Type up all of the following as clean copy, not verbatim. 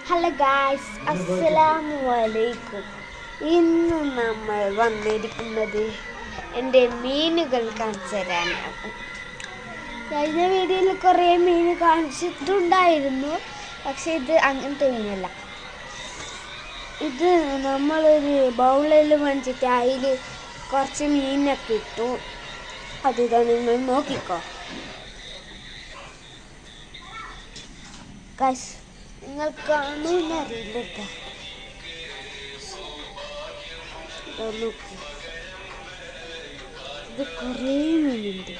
Hello guys, അസ്സലാമു അലൈക്കും. ഇന്ന് നമ്മൾ വന്നിരിക്കുന്നത് എൻ്റെ മീനുകൾ കാണിച്ചു തരാനാണ്. കഴിഞ്ഞ വീഡിയോയിൽ കുറേ മീൻ കാണിച്ചിട്ടുണ്ടായിരുന്നു, പക്ഷെ ഇത് അങ്ങനത്തെ മീനല്ല. ഇത് നമ്മളൊരു ബൗളിൽ വാങ്ങിച്ചിട്ട് അതിൽ കുറച്ച് മീനൊക്കെ ഇട്ടു. അതിതാ നിങ്ങൾ നോക്കിക്കോ ഗായ്സ്. നിങ്ങൾ കാണുന്നറിയില്ല കേട്ടോ. ഇത് കുറേ മീനുണ്ട്.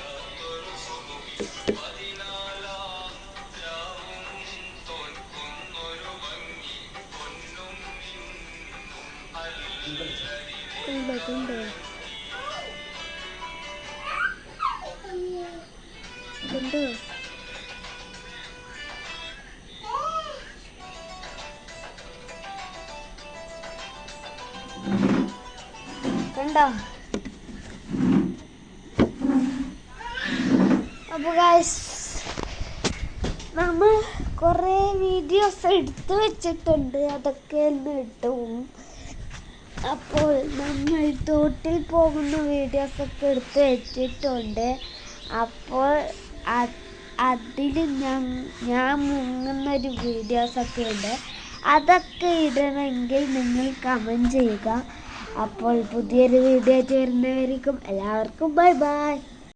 കണ്ടോ കണ്ടോ? അപ്പോൾ ഗൈസ്, നമ്മൾ കുറേ വീഡിയോസ് എടുത്ത് വെച്ചിട്ടുണ്ട്, അതൊക്കെ ഒന്ന് ഇട്ടും. അപ്പോൾ നമ്മൾ തോട്ടിൽ പോകുന്ന വീഡിയോസൊക്കെ എടുത്ത് വെച്ചിട്ടുണ്ട്. അപ്പോൾ അതിൽ ഞാൻ മുങ്ങുന്നൊരു വീഡിയോസൊക്കെ ഉണ്ട്. അതൊക്കെ ഇടണമെങ്കിൽ നിങ്ങൾ കമൻറ്റ് ചെയ്യുക. അപ്പോൾ പുതിയൊരു വീഡിയോ വരുന്നവരിക്കും എല്ലാവർക്കും ബൈ ബൈ.